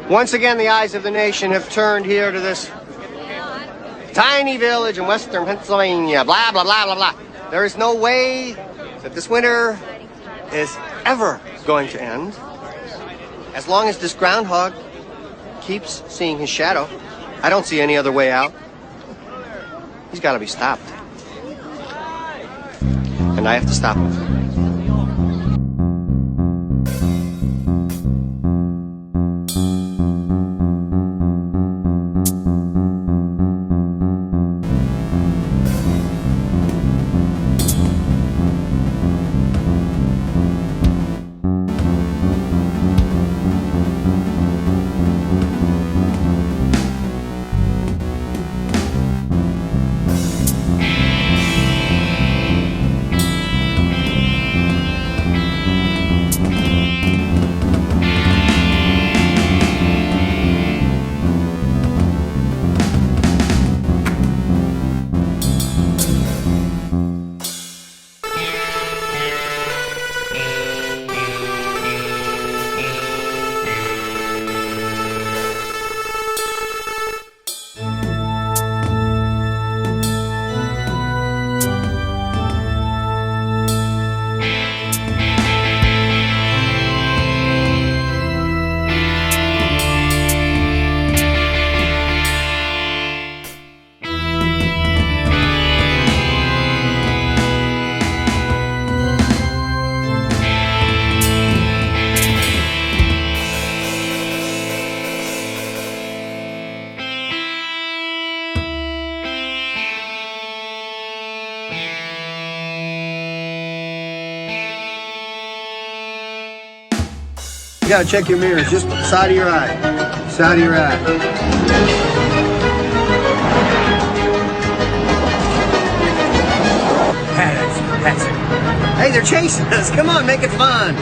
Once again, the eyes of the nation have turned here to this tiny village in western Pennsylvania. Blah, blah, blah, blah, blah. There is no way that this winter is ever going to end as long as this groundhog keeps seeing his shadow. I don't see any other way out. He's got to be stopped. And I have to stop him. You gotta check your mirrors, just side of your eye. Side of your eye. That's it. Hey, they're chasing us. Come on, make it fun.